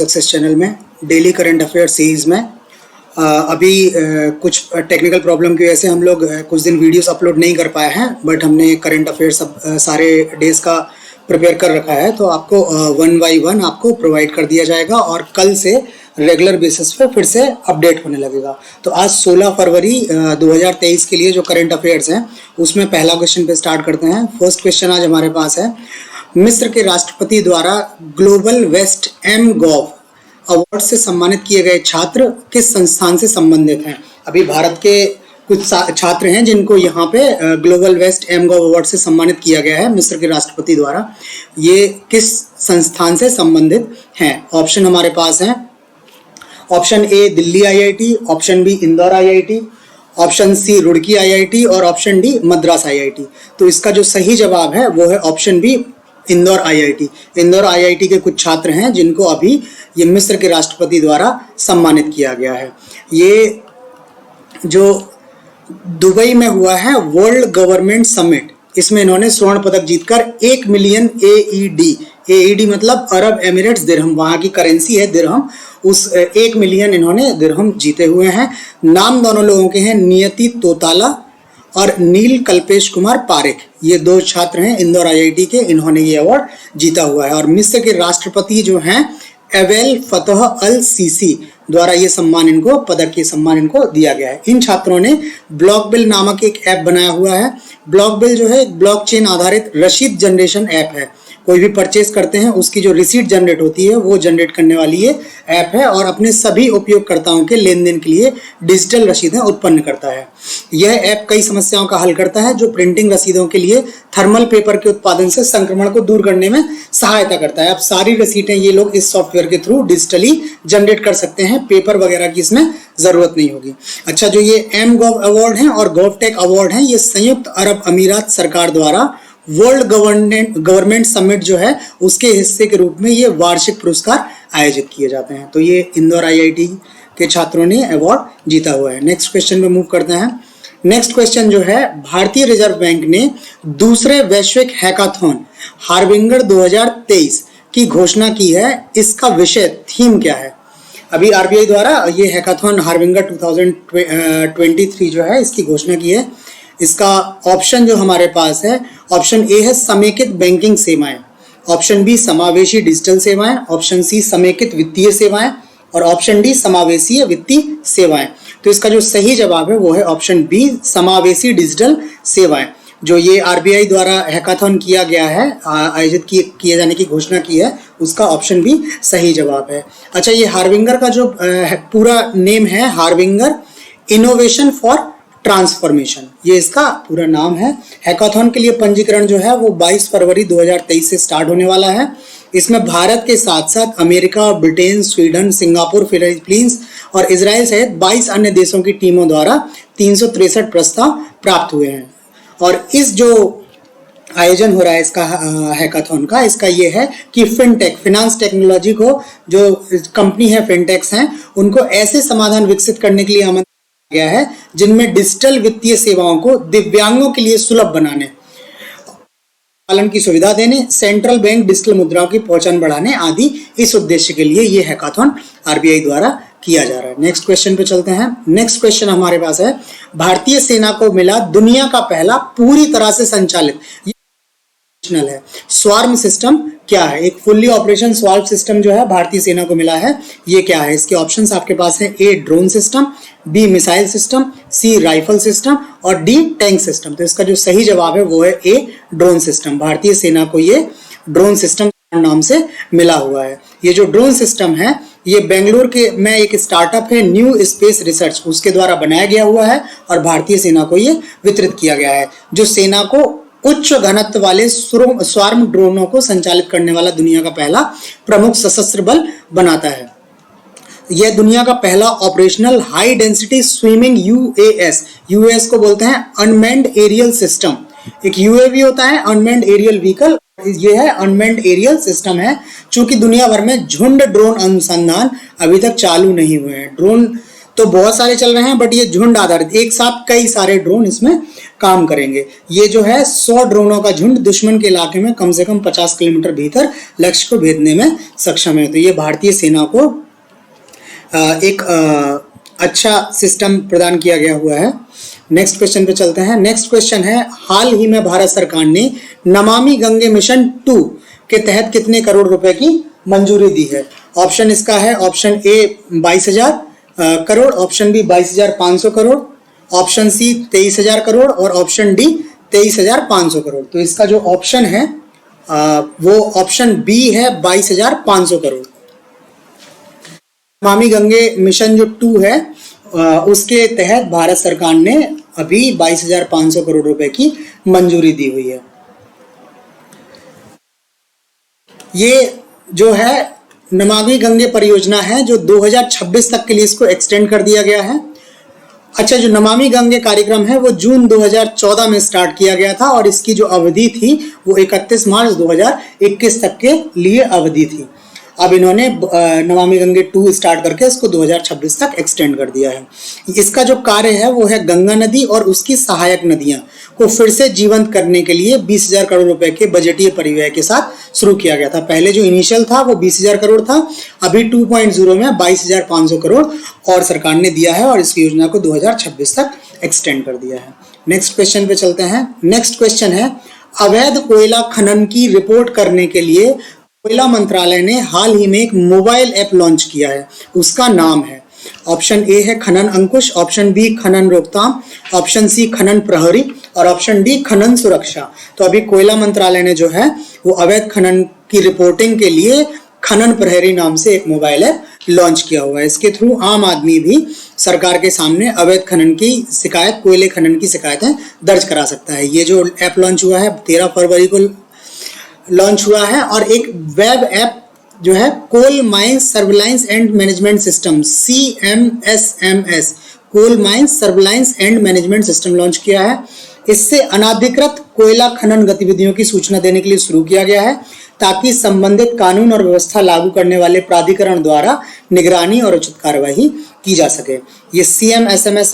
Success channel में daily current affair series में अभी कुछ टेक्निकल प्रॉब्लम की वजह से हम लोग कुछ दिन वीडियोस अपलोड नहीं कर पाए हैं, बट हमने करंट अफेयर सब सारे डेज का प्रिपेयर कर रखा है, तो आपको वन बाय वन आपको प्रोवाइड कर दिया जाएगा और कल से रेगुलर बेसिस पे फिर से अपडेट होने लगेगा। तो आज 16 फरवरी 2023 के लिए जो करंट अफेयर्स हैं उसमें पहला क्वेश्चन पे स्टार्ट करते हैं। फर्स्ट क्वेश्चन आज हमारे पास है, मिस्र के राष्ट्रपति द्वारा ग्लोबल वेस्ट एम गॉव अवार्ड से सम्मानित किए गए छात्र किस संस्थान से संबंधित हैं? अभी भारत के कुछ छात्र हैं जिनको यहाँ पे ग्लोबल वेस्ट एम गॉव अवार्ड से सम्मानित किया गया है मिस्र के राष्ट्रपति द्वारा। ये किस संस्थान से संबंधित हैं? ऑप्शन हमारे पास हैं, option A Delhi IIT, option B Indore IIT, option C Roorkee IIT और ऑप्शन डी मद्रास आईआईटी। तो इसका जो सही जवाब है वो है option B Indore IIT. Indore IIT के कुछ छात्र हैं जिनको अभी ये मिस्र के राष्ट्रपति द्वारा सम्मानित किया गया है। ये जो दुबई में हुआ है वर्ल्ड गवर्नमेंट समिट, इसमें इन्होंने स्वर्ण पदक जीतकर 1 मिलियन एईडी मतलब अरब एमिरेट्स दिरहम, वहां की करेंसी है दिरहम, उस 1 मिलियन इन्होंने दिरहम जीते हुए हैं। नाम दोनों लोगों के हैं नियति तोताला और नील कल्पेश कुमार पारेख। ये दो छात्र हैं इंदौर आईआईटी के, इन्होंने ये अवार्ड जीता हुआ है। और मिस्र के राष्ट्रपति जो हैं एवेल फतह अल सीसी द्वारा ये सम्मान इनको, पदक के सम्मान इनको दिया गया है। इन छात्रों ने ब्लॉकबिल नामक एक ऐप बनाया हुआ है। ब्लॉकबिल जो है ब्लॉकचेन आधारित रसीद जनरेशन ऐप है। कोई भी परचेस करते हैं उसकी जो रिसीट जनरेट होती है वो जनरेट करने वाली ये ऐप है और अपने सभी उपयोगकर्ताओं के लेन देन के लिए डिजिटल रसीदें उत्पन्न करता है। यह ऐप कई समस्याओं का हल करता है, जो प्रिंटिंग रसीदों के लिए थर्मल पेपर के उत्पादन से संक्रमण को दूर करने में सहायता करता है। अब सारी रसीदें ये लोग इस सॉफ्टवेयर के थ्रू डिजिटली जनरेट कर सकते हैं, पेपर वगैरह की इसमें जरूरत नहीं होगी। अच्छा, जो ये एम गॉव अवार्ड है और गॉवटेक अवार्ड है, ये संयुक्त अरब अमीरात सरकार द्वारा वर्ल्ड गवर्नमेंट समिट जो है उसके हिस्से के रूप में ये वार्षिक पुरस्कार आयोजित किए जाते हैं। तो ये इंदौर आईआईटी के छात्रों ने अवार्ड जीता हुआ है। नेक्स्ट क्वेश्चन पे मूव करते हैं। नेक्स्ट क्वेश्चन जो है, भारतीय रिजर्व बैंक ने दूसरे वैश्विक हैकाथॉन हार्बिंगर 2023 की घोषणा की है। इसका विषय थीम क्या है? अभी आरबीआई द्वारा ये हैकाथॉन हार्बिंगर 2023 जो है इसकी घोषणा की है। इसका ऑप्शन जो हमारे पास है, ऑप्शन ए है समेकित बैंकिंग सेवाएं, ऑप्शन बी समावेशी डिजिटल सेवाएं, ऑप्शन सी समेकित वित्तीय सेवाएं और ऑप्शन डी समावेशी वित्तीय सेवाएं। तो इसका जो सही जवाब है वो है ऑप्शन बी समावेशी डिजिटल सेवाएं। जो ये आरबीआई द्वारा हैकाथॉन किया गया है, आयोजित किए जाने की घोषणा की है, उसका ऑप्शन बी सही जवाब है। अच्छा, ये हार्बिंगर का जो पूरा नेम है हार्बिंगर इनोवेशन फॉर ट्रांसफॉर्मेशन, ये इसका पूरा नाम है। हैकाथॉन के लिए पंजीकरण जो है वो 22 फरवरी 2023 से स्टार्ट होने वाला है। इसमें भारत के साथ साथ America, Britain, Sweden, Singapore, Philippines और इजराइल सहित 22 अन्य देशों की टीमों द्वारा 363 प्रस्ताव प्राप्त हुए हैं। और इस जो आयोजन हो रहा है इसका हैकाथॉन का, इसका ये है कि फिनटेक, फिनांस टेक्नोलॉजी को जो कंपनी है फिनटेक्स हैं, उनको ऐसे समाधान विकसित करने के लिए आमंत्रित गया है जिनमें डिजिटल वित्तीय सेवाओं को दिव्यांगों के लिए सुलभ बनाने, पालन की सुविधा देने, सेंट्रल बैंक डिजिटल मुद्राओं की पहचान बढ़ाने आदि इस उद्देश्य के लिए ये हैकाथॉन आरबीआई द्वारा किया जा रहा है। नेक्स्ट क्वेश्चन पे चलते हैं। नेक्स्ट क्वेश्चन हमारे पास है, भारतीय सेना को मिला दुनिया का पहला पूरी तरह से संचालित है स्वार्म सिस्टम क्या है? एक फुल्ली ऑपरेशन स्वार्म सिस्टम जो है भारतीय सेना को मिला है, ये क्या है? इसके ऑप्शंस आपके पास है, A drone system, B missile system, C rifle system और डी टैंक सिस्टम। तो इसका जो सही जवाब है वो है ए ड्रोन सिस्टम। भारतीय सेना को ये ड्रोन सिस्टम नाम से मिला हुआ है। ये जो ड्रोन सिस्टम है ये बेंगलुरु के में एक स्टार्टअप है न्यू स्पेस रिसर्च, उसके द्वारा बनाया गया हुआ है और भारतीय सेना को ये वितरित किया गया है, जो सेना को उच्च घनत्व वाले स्वार्म ड्रोनों को संचालित करने वाला दुनिया का पहला प्रमुख सशस्त्र बल बनाता है। यह दुनिया का पहला operational high density swimming US को बोलते हैं अनमैन्ड एरियल सिस्टम। एक यूएवी होता है अनमैन्ड एरियल व्हीकल, ये है अनमैन्ड एरियल सिस्टम है। चूंकि दुनिया भर में झुंड ड्रोन अनुसंधान अभी तक चालू नहीं हुए हैं, ड्रोन तो बहुत सारे चल रहे हैं, बट ये झुंड आधारित, एक साथ कई सारे ड्रोन इसमें काम करेंगे। ये जो है 100 ड्रोनों का झुंड दुश्मन के इलाके में कम से कम 50 किलोमीटर भीतर लक्ष्य को भेदने में सक्षम है। तो ये भारतीय सेना को एक अच्छा सिस्टम प्रदान किया गया हुआ है। नेक्स्ट क्वेश्चन पे चलते हैं। नेक्स्ट क्वेश्चन है, हाल ही में भारत सरकार ने नमामि गंगे मिशन 2 के तहत कितने करोड़ रुपए की मंजूरी दी है? ऑप्शन इसका है, option A 22,000 crore, option B 22,500 crore, option C 23,000 crore और ऑप्शन डी 23,500 करोड़। तो इसका जो ऑप्शन है वो ऑप्शन बी है 22,500 करोड़। नमामि गंगे मिशन जो 2 है उसके तहत भारत सरकार ने अभी 22,500 करोड़ रुपए की मंजूरी दी हुई है। ये जो है नमामि गंगे परियोजना है जो 2026 तक के लिए इसको एक्सटेंड कर दिया गया है। अच्छा, जो नमामि गंगे कार्यक्रम है वो जून 2014 में स्टार्ट किया गया था और इसकी जो अवधि थी वो 31 मार्च 2021 तक के लिए अवधि थी। अब इन्होंने नमामि गंगे 2 स्टार्ट करके इसको 2026 तक एक्सटेंड कर दिया है। इसका जो कार्य है वो है गंगा नदी और उसकी सहायक नदियां को फिर से जीवंत करने के लिए 20,000 करोड़ रुपए के बजटीय परिव्यय के साथ शुरू किया गया था। पहले जो इनिशियल था वो 20,000 करोड़ था, अभी 2.0 में 22,500 करोड़ और सरकार ने दिया है और इस योजना को 2026 तक एक्सटेंड कर दिया है। नेक्स्ट क्वेश्चन पे चलते हैं। नेक्स्ट क्वेश्चन है, अवैध कोयला खनन की रिपोर्ट करने के लिए कोयला मंत्रालय ने हाल ही में एक मोबाइल ऐप लॉन्च किया है, उसका नाम है, ऑप्शन ए है खनन अंकुश, ऑप्शन बी खनन रोकथाम, ऑप्शन सी खनन प्रहरी और ऑप्शन डी खनन सुरक्षा। तो अभी कोयला मंत्रालय ने जो है वो अवैध खनन की रिपोर्टिंग के लिए खनन प्रहरी नाम से एक मोबाइल ऐप लॉन्च किया हुआ है। इसके थ्रू आम आदमी भी सरकार के सामने अवैध खनन की शिकायत, कोयले खनन की शिकायतें दर्ज करा सकता है। ये जो ऐप लॉन्च हुआ है 13 फरवरी को लॉन्च हुआ है और एक वेब ऐप जो है coal mines surveillance and management system CMSMS coal mines surveillance and management system launch किया है। इससे अनाधिकृत कोयला खनन गतिविधियों की सूचना देने के लिए शुरू किया गया है ताकि संबंधित कानून और व्यवस्था लागू करने वाले प्राधिकरण द्वारा निगरानी और उचित कार्यवाही की जा सके। ये CMSMS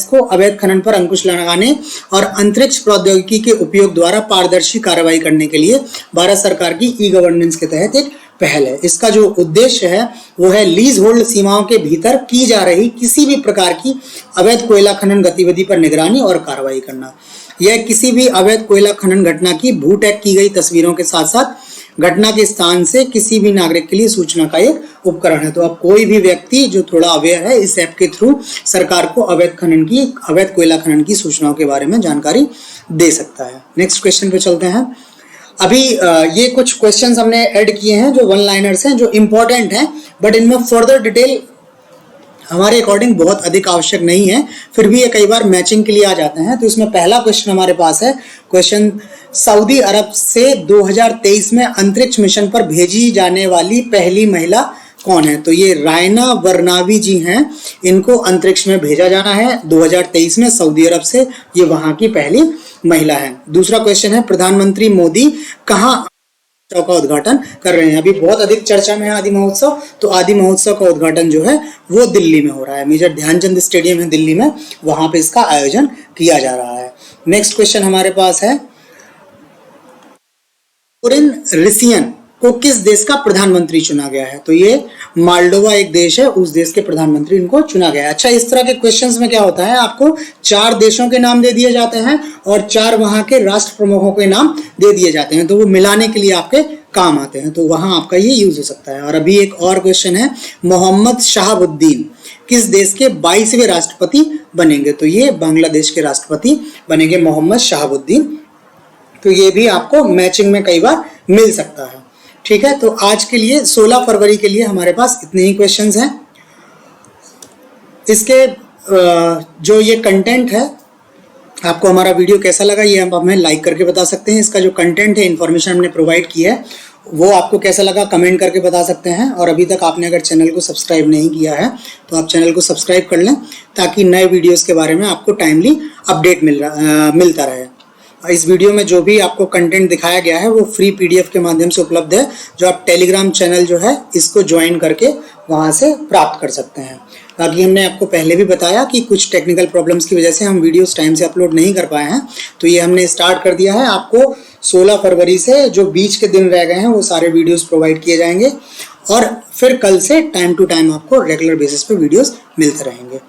को अवैध खनन पर अंकुश लगाने और अंतरिक्ष प्रौद्योगिकी के उपयोग द्वारा पारदर्शी कार्रवाई करने के लिए भारत सरकार की ई-गवर्नेंस के तहत एक पहल है। इसका जो उद्देश्य है वो है लीज होल्ड सीमाओं के भीतर की जा रही किसी भी प्रकार की अवैध कोयला खनन गतिविधि पर निगरानी और कार्रवाई करना। यह किसी भी अवैध कोयला खनन घटना की भू टैग की गई तस्वीरों के साथ साथ घटना के स्थान से किसी भी नागरिक के लिए सूचना का एक उपकरण है। तो अब कोई भी व्यक्ति जो थोड़ा अवेयर है इस ऐप के थ्रू सरकार को अवैध कोयला खनन की सूचनाओं के बारे में जानकारी दे सकता है। नेक्स्ट क्वेश्चन पे चलते हैं। अभी ये कुछ क्वेश्चंस हमने ऐड किए हैं जो वन लाइनर्स हैं, जो इंपॉर्टेंट हैं, बट इनमें फर्दर डिटेल हमारे अकॉर्डिंग बहुत अधिक आवश्यक नहीं है, फिर भी ये कई बार मैचिंग के लिए आ जाते हैं। तो इसमें पहला क्वेश्चन हमारे पास है, क्वेश्चन सऊदी अरब से 2023 में अंतरिक्ष मिशन पर भेजी जाने वाली पहली महिला कौन है? तो ये रायना बरनावी जी हैं, इनको अंतरिक्ष में भेजा जाना है 2023 में सऊदी अरब से, ये वहां की पहली महिला है। दूसरा क्वेश्चन है, प्रधानमंत्री मोदी कहाँ का उद्घाटन कर रहे हैं? अभी बहुत अधिक चर्चा में है आदि महोत्सव, तो आदि महोत्सव का उद्घाटन जो है वो दिल्ली में हो रहा है। मेजर ध्यानचंद स्टेडियम है दिल्ली में, वहां पे इसका आयोजन किया जा रहा है। नेक्स्ट क्वेश्चन हमारे पास है, रिसियन को किस देश का प्रधानमंत्री चुना गया है? तो ये मालडोवा एक देश है, उस देश के प्रधानमंत्री इनको चुना गया है। अच्छा, इस तरह के क्वेश्चंस में क्या होता है, आपको 4 देशों के नाम दे दिए जाते हैं और 4 वहां के राष्ट्र प्रमुखों के नाम दे दिए जाते हैं, तो वो मिलाने के लिए आपके काम आते हैं, तो वहां आपका ये यूज हो सकता है। और अभी एक और क्वेश्चन है, मोहम्मद शहाबुद्दीन किस देश के 22वें राष्ट्रपति बनेंगे? तो ये बांग्लादेश के राष्ट्रपति बनेंगे मोहम्मद शहाबुद्दीन। तो ये भी आपको मैचिंग में कई बार मिल सकता है। ठीक है, तो आज के लिए 16 फरवरी के लिए हमारे पास इतने ही क्वेश्चंस हैं। इसके जो ये कंटेंट है, आपको हमारा वीडियो कैसा लगा ये आप हमें लाइक करके बता सकते हैं। इसका जो कंटेंट है, इन्फॉर्मेशन हमने प्रोवाइड की है, वो आपको कैसा लगा कमेंट करके बता सकते हैं। और अभी तक आपने अगर चैनल को सब्सक्राइब नहीं किया है तो आप चैनल को सब्सक्राइब कर लें ताकि नए वीडियोस के बारे में आपको टाइमली अपडेट मिलता रहे। इस वीडियो में जो भी आपको कंटेंट दिखाया गया है वो फ्री पीडीएफ के माध्यम से उपलब्ध है, जो आप टेलीग्राम चैनल जो है इसको ज्वाइन करके वहां से प्राप्त कर सकते हैं। बाकी हमने आपको पहले भी बताया कि कुछ टेक्निकल प्रॉब्लम्स की वजह से हम वीडियोस टाइम से अपलोड नहीं कर पाए हैं, तो ये हमने स्टार्ट कर दिया है। आपको 16 फरवरी से जो बीच के दिन रह गए हैं वो सारे वीडियोस प्रोवाइड किए जाएंगे और फिर कल से टाइम टू टाइम आपको रेगुलर बेसिस पे वीडियोस मिलते रहेंगे।